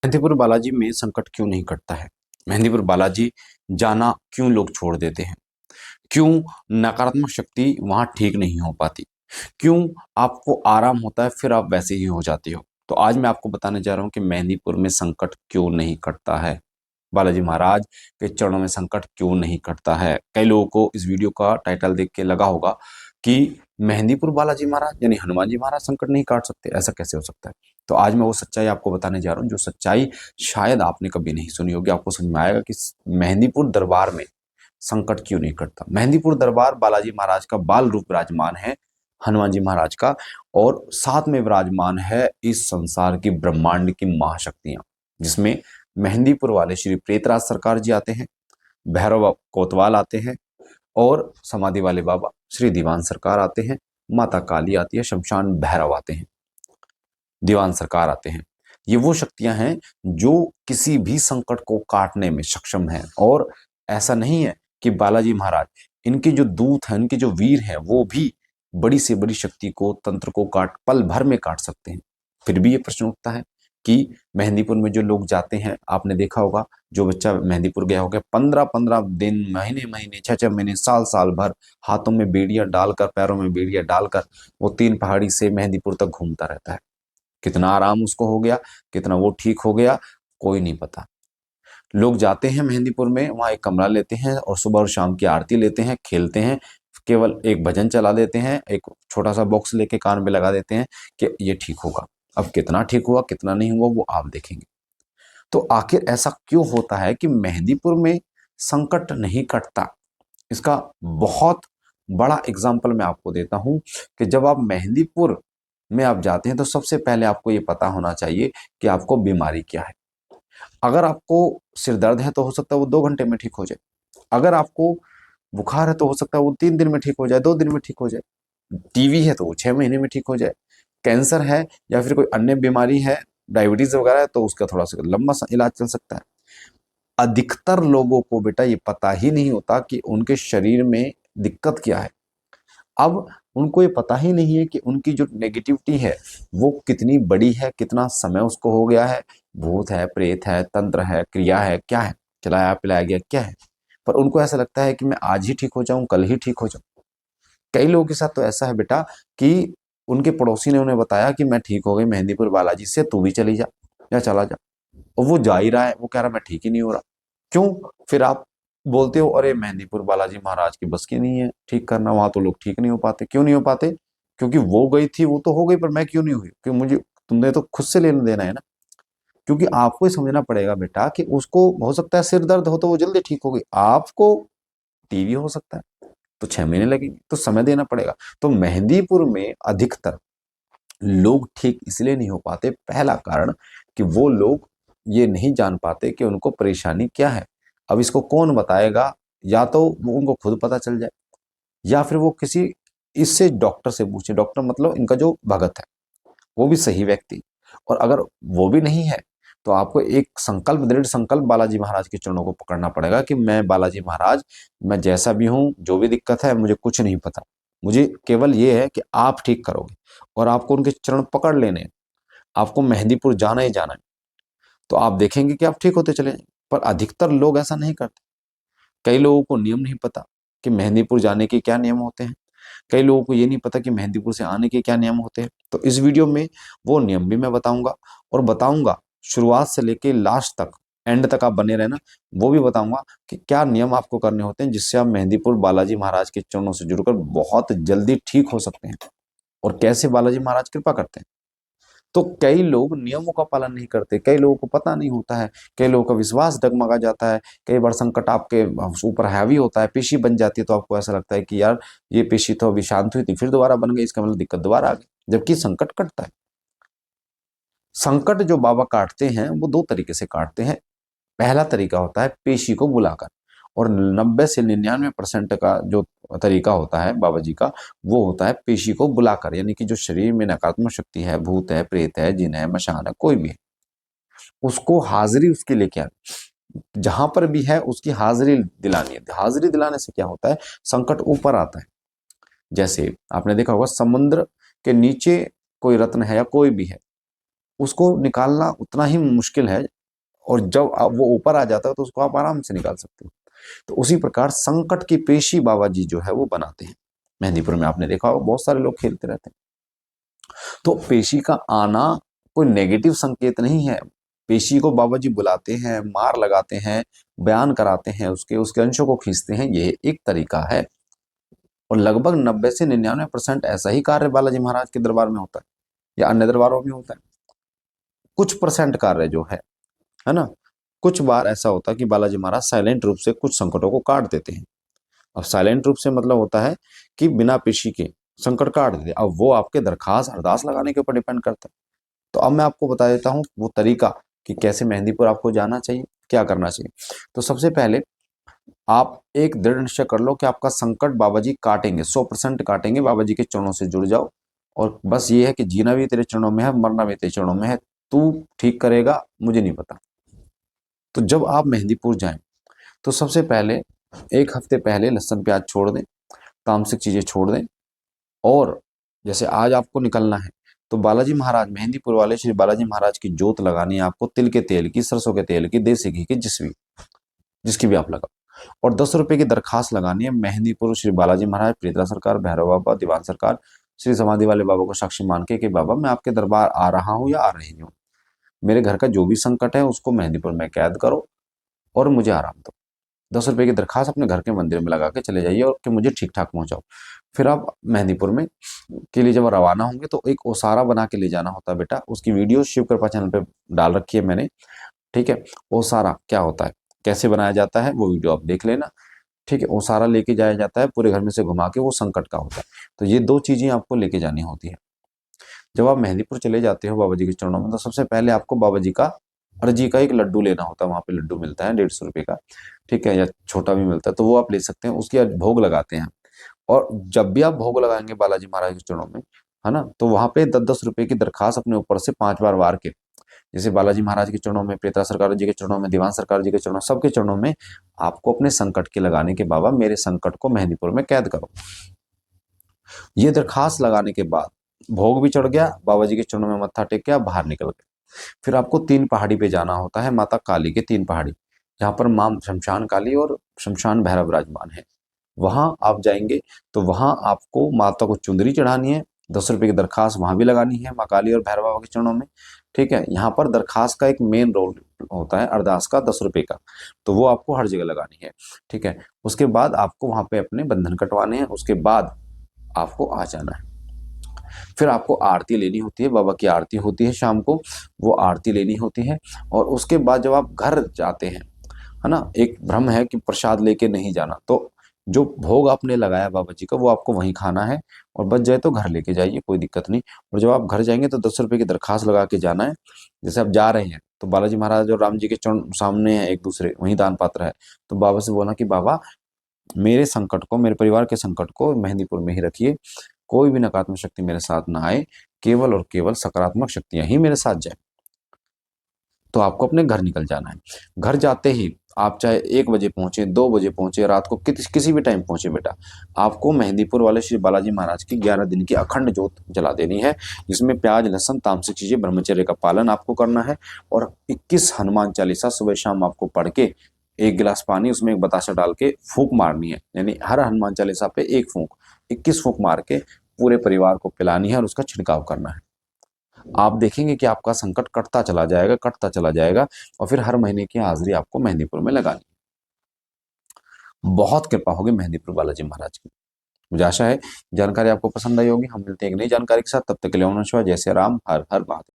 मेहंदीपुर बालाजी में संकट क्यों नहीं कटता है? मेहंदीपुर बालाजी जाना क्यों लोग छोड़ देते हैं? क्यों नकारात्मक शक्ति वहां ठीक नहीं हो पाती? क्यों आपको आराम होता है फिर आप वैसे ही हो जाते हो? तो आज मैं आपको बताने जा रहा हूं कि मेहंदीपुर में संकट क्यों नहीं कटता है। बालाजी महाराज के चरणों में संकट क्यों नहीं कटता है। कई लोगों को इस वीडियो का टाइटल देख के लगा होगा कि मेहंदीपुर बालाजी महाराज यानी हनुमान जी महाराज संकट नहीं काट सकते, ऐसा कैसे हो सकता है। तो आज मैं वो सच्चाई आपको बताने जा रहा हूँ जो सच्चाई शायद आपने कभी नहीं सुनी होगी। आपको समझ में आएगा कि मेहंदीपुर दरबार में संकट क्यों नहीं कटता। मेहंदीपुर दरबार बालाजी महाराज का बाल रूप विराजमान है, हनुमान जी महाराज का, और साथ में विराजमान है इस संसार की ब्रह्मांड की महाशक्तियां, जिसमें मेहंदीपुर वाले श्री प्रेतराज सरकार जी आते हैं, भैरव कोतवाल आते हैं, और समाधि वाले बाबा श्री दीवान सरकार आते हैं, माता काली आती है, शमशान भैरव आते हैं, दीवान सरकार आते हैं। ये वो शक्तियां हैं जो किसी भी संकट को काटने में सक्षम हैं। और ऐसा नहीं है कि बालाजी महाराज, इनके जो दूत हैं, इनके जो वीर हैं, वो भी बड़ी से बड़ी शक्ति को, तंत्र को पल भर में काट सकते हैं। फिर भी ये प्रश्न उठता है कि मेहंदीपुर में जो लोग जाते हैं, आपने देखा होगा जो बच्चा मेहंदीपुर गया होगा, 15-15 दिन, महीने 6-6 महीने, साल भर हाथों में बेड़ियां डालकर, पैरों में बेड़ियां डालकर वो 3 पहाड़ी से मेहंदीपुर तक घूमता रहता है। कितना आराम उसको हो गया, कितना वो ठीक हो गया, कोई नहीं पता। लोग जाते हैं मेहंदीपुर में, वहां एक कमरा लेते हैं और सुबह और शाम की आरती लेते हैं, खेलते हैं, केवल एक भजन चला देते हैं, एक छोटा सा बॉक्स लेके कान में लगा देते हैं कि ये ठीक होगा। अब कितना ठीक हुआ कितना नहीं हुआ वो आप देखेंगे। तो आखिर ऐसा क्यों होता है कि मेहंदीपुर में संकट नहीं कटता? इसका बहुत बड़ा एग्जाम्पल मैं आपको देता हूं कि जब आप मेहंदीपुर में आप जाते हैं तो सबसे पहले आपको ये पता होना चाहिए कि आपको बीमारी क्या है। अगर आपको सिर दर्द है तो हो सकता है वो 2 घंटे में ठीक हो जाए। अगर आपको बुखार है तो हो सकता है वो 3 दिन में ठीक हो जाए, 2 दिन में ठीक हो जाए। टीवी है तो वो 6 महीने में ठीक हो जाए। कैंसर है या फिर कोई अन्य बीमारी है, डायबिटीज वगैरह है, तो उसका थोड़ा सा लंबा इलाज चल सकता है। अधिकतर लोगों को बेटा ये पता ही नहीं होता कि उनके शरीर में दिक्कत क्या है। अब उनको ये पता ही नहीं है कि उनकी जो नेगेटिविटी है वो कितनी बड़ी है, कितना समय उसको हो गया है, भूत है, प्रेत है, तंत्र है, क्रिया है, क्या है, खिलाया पिलाया गया क्या है। पर उनको ऐसा लगता है कि मैं आज ही ठीक हो जाऊं, कल ही ठीक हो जाऊं। कई लोगों के साथ तो ऐसा है बेटा कि उनके पड़ोसी ने उन्हें बताया कि मैं ठीक हो गई मेहंदीपुर बालाजी से, तू भी चली जा या चला जा, और वो जा ही रहा है, वो कह रहा मैं ठीक ही नहीं हो रहा। क्यों? फिर आप बोलते हो अरे मेहंदीपुर बालाजी महाराज की बस की नहीं है ठीक करना, वहां तो लोग ठीक नहीं हो पाते। क्यों नहीं हो पाते? क्योंकि वो गई थी, वो तो हो गई, पर मैं क्यों नहीं हुई? क्योंकि मुझे, तुमने तो खुद से लेना देना है ना। क्योंकि आपको ये समझना पड़ेगा बेटा कि उसको हो सकता है सिर दर्द हो तो वो जल्दी ठीक हो गई, आपको टीवी हो सकता है तो 6 महीने लगेंगे, तो समय देना पड़ेगा। तो मेहंदीपुर में अधिकतर लोग ठीक इसलिए नहीं हो पाते, पहला कारण कि वो लोग ये नहीं जान पाते कि उनको परेशानी क्या है। अब इसको कौन बताएगा? या तो वो उनको खुद पता चल जाए, या फिर वो किसी इससे डॉक्टर से पूछे। डॉक्टर मतलब इनका जो भगत है, वो भी सही व्यक्ति। और अगर वो भी नहीं है तो आपको एक संकल्प, दृढ़ संकल्प बालाजी महाराज के चरणों को पकड़ना पड़ेगा कि मैं बालाजी महाराज, मैं जैसा भी हूं, जो भी दिक्कत है, मुझे कुछ नहीं पता, मुझे केवल ये है कि आप ठीक करोगे। और आपको उनके चरण पकड़ लेने हैं, आपको मेहंदीपुर जाना ही जाना है, तो आप देखेंगे कि आप ठीक होते चले जाएंगे। पर अधिकतर लोग ऐसा नहीं करते। कई लोगों को नियम नहीं पता कि मेहंदीपुर जाने के क्या नियम होते हैं। कई लोगों को ये नहीं पता कि मेहंदीपुर से आने के क्या नियम होते हैं। तो इस वीडियो में वो नियम भी मैं बताऊंगा, और बताऊंगा शुरुआत से लेके लास्ट तक, एंड तक आप बने रहना। वो भी बताऊंगा कि क्या नियम आपको करने होते हैं जिससे आप मेहंदीपुर बालाजी महाराज के चरणों से जुड़कर बहुत जल्दी ठीक हो सकते हैं, और कैसे बालाजी महाराज कृपा करते हैं। तो कई लोग नियमों का पालन नहीं करते, कई लोगों को पता नहीं होता है, कई लोगों का विश्वास डगमगा जाता है। कई बार संकट आपके ऊपर हावी होता है, पेशी बन जाती है, तो आपको ऐसा लगता है कि यार ये पेशी तो अभी शांत हुई थी, फिर दोबारा बन गई, इसका मतलब दिक्कत दोबारा आ गई, जबकि संकट कटता है। संकट जो बाबा काटते हैं वो 2 तरीके से काटते हैं। पहला तरीका होता है पेशी को बुलाकर, और 90 से 99% का जो तरीका होता है बाबा जी का, वो होता है पेशी को बुलाकर। यानी कि जो शरीर में नकारात्मक शक्ति है, भूत है, प्रेत है, जिन है, मशान है, कोई भी है, उसको हाजिरी उसकी लेके आनी, जहां पर भी है उसकी हाजिरी दिलानी है। हाजिरी दिलाने से क्या होता है? संकट ऊपर आता है। जैसे आपने देखा होगा समुद्र के नीचे कोई रत्न है या कोई भी है, उसको निकालना उतना ही मुश्किल है और जब वो ऊपर आ जाता है तो उसको आप आराम से निकाल सकते हो। तो उसी प्रकार संकट की पेशी बाबा जी जो है वो बनाते हैं। मेहंदीपुर में आपने देखा होगा बहुत सारे लोग खेलते रहते हैं। तो पेशी का आना कोई नेगेटिव संकेत नहीं है। पेशी को बाबा जी बुलाते हैं, मार लगाते हैं, बयान कराते हैं, उसके उसके अंशों को खींचते हैं, ये एक तरीका है। और लगभग 90 से 99% ऐसा ही कार्य बालाजी महाराज के दरबार में होता है या अन्य दरबारों में होता है। कुछ परसेंट कार्य जो है ना, कुछ बार ऐसा होता है कि बालाजी महाराज साइलेंट रूप से कुछ संकटों को काट देते हैं। अब साइलेंट रूप से मतलब होता है कि बिना पेशी के संकट काट देते हैं। अब वो आपके दरखास्त अरदास लगाने के ऊपर डिपेंड करता है। तो अब मैं आपको बता देता हूँ वो तरीका कि कैसे मेहंदीपुर आपको जाना चाहिए, क्या करना चाहिए। तो सबसे पहले आप एक दृढ़ निश्चय कर लो कि आपका संकट बाबा जी काटेंगे, 100% काटेंगे। बाबा जी के चरणों से जुड़ जाओ और बस ये है कि जीना भी तेरे चरणों में है, मरना भी तेरे चरणों में है। तू ठीक करेगा, मुझे नहीं पता। तो जब आप मेहंदीपुर जाएं तो सबसे पहले 1 हफ्ते पहले लहसुन प्याज छोड़ दें, तामसिक चीजें छोड़ दें। और जैसे आज आपको निकलना है तो बालाजी महाराज, मेहंदीपुर वाले श्री बालाजी महाराज की जोत लगानी है आपको, तिल के तेल की, सरसों के तेल की, देसी घी की, जिसकी भी आप लगाओ। और 10 रुपए की दरखास्त लगानी है मेहंदीपुर श्री बालाजी महाराज, प्रियतरा सरकार, भैरव बाबा, दीवान सरकार, श्री समाधि वाले बाबा को साक्षी मान के कि बाबा मैं आपके दरबार आ रहा हूँ या आ रही हूँ, मेरे घर का जो भी संकट है उसको मेहंदीपुर में कैद करो और मुझे आराम दो। 10 रुपए की दरखास्त अपने घर के मंदिर में लगा के चले जाइए और कि मुझे ठीक ठाक पहुंचाओ। फिर आप मेहंदीपुर में के लिए जब रवाना होंगे तो एक ओसारा बना के ले जाना होता है बेटा। उसकी वीडियो शिव कृपा चैनल पे डाल रखी है मैंने, ठीक है। ओसारा क्या होता है, कैसे बनाया जाता है, वो वीडियो आप देख लेना, ठीक है। ओसारा लेके जाया जाता है पूरे घर में से घुमा के, वो संकट का होता है। तो ये 2 चीजें आपको लेके जानी होती है। जब आप मेहंदीपुर चले जाते हो बाबा जी के चरणों में तो सबसे पहले आपको बाबा जी का अर्जी का एक लड्डू लेना होता है। वहां पे लड्डू मिलता है 150 रुपए का, ठीक है, या छोटा भी मिलता है, तो वो आप ले सकते हैं। उसकी आज भोग लगाते हैं। और जब भी आप भोग लगाएंगे बालाजी महाराज के चरणों में, है ना, तो वहां पे 10-10 रुपए की दरखास्त अपने ऊपर से 5 बार वार के, जैसे बालाजी महाराज के चरणों में, प्रेतरा सरकार जी के चरणों में, दीवान सरकार जी के चरणों, सबके चरणों में आपको अपने संकट के लगाने के, बाबा मेरे संकट को मेहंदीपुर में कैद करो। ये दरखास्त लगाने के बाद भोग भी चढ़ गया, बाबा जी के चरणों में मत्था टेक के आप बाहर निकल गए। फिर आपको 3 पहाड़ी पे जाना होता है, माता काली के 3 पहाड़ी, जहाँ पर माँ शमशान काली और शमशान भैरव विराजमान है। वहां आप जाएंगे तो वहां आपको माता को चुंदरी चढ़ानी है, 10 रुपए की दरखास्त वहां भी लगानी है माँ काली और भैरव बाबा के चरणों में, ठीक है। यहाँ पर दरखास्त का एक मेन रोल होता है अरदास का, 10 रुपए का, तो वो आपको हर जगह लगानी है, ठीक है। उसके बाद आपको वहां पे अपने बंधन कटवाने हैं, उसके बाद आपको आ जाना है। फिर आपको आरती लेनी होती है, बाबा की आरती होती है शाम को, वो आरती लेनी होती है। और उसके बाद जब आप घर जाते हैं, है ना, एक भ्रम है कि प्रसाद लेके नहीं जाना, तो जो भोग आपने लगाया बाबा जी का वो आपको वहीं खाना है, और बच जाए तो घर लेके जाइए, कोई दिक्कत नहीं। और जब आप घर जाएंगे तो 10 रुपए की दरखास्त लगा के जाना है। जैसे आप जा रहे हैं तो बालाजी महाराज और राम जी के चरण सामने है, एक दूसरे वहीं दान पात्र है, तो बाबा से बोलना कि बाबा मेरे संकट को, मेरे परिवार के संकट को मेहंदीपुर में ही रखिए, कोई भी नकारात्मक शक्ति मेरे साथ ना आए, केवल और केवल सकारात्मक शक्तियां ही मेरे साथ जाए। तो आपको अपने घर निकल जाना है। घर जाते ही आप चाहे 1 बजे पहुंचे, 2 बजे पहुंचे, रात को किसी भी टाइम पहुंचे बेटा, आपको मेहंदीपुर वाले श्री बालाजी महाराज की 11 दिन की अखंड जोत जला देनी है, जिसमें प्याज, लहसुन, तामसिक चीजें, ब्रह्मचर्य का पालन आपको करना है। और 21 हनुमान चालीसा सुबह शाम आपको पढ़ के 1 गिलास पानी उसमें एक बताशा डाल के फूंक मारनी है, यानी हर हनुमान चालीसा पे 1 फूंक, 21 फूंक मार के पूरे परिवार को पिलानी है और उसका छिड़काव करना है। आप देखेंगे कि आपका संकट कटता चला जाएगा, कटता चला जाएगा, और फिर हर महीने की हाजिरी आपको मेहंदीपुर में लगानी है। बहुत कृपा होगी मेहंदीपुर बालाजी महाराज की। मुझे आशा है जानकारी आपको पसंद आई होगी। हम मिलते हैं एक नई जानकारी के साथ, तब तक के लिए ओम नमः शिवाय, जय श्री राम, हर हर महादेव।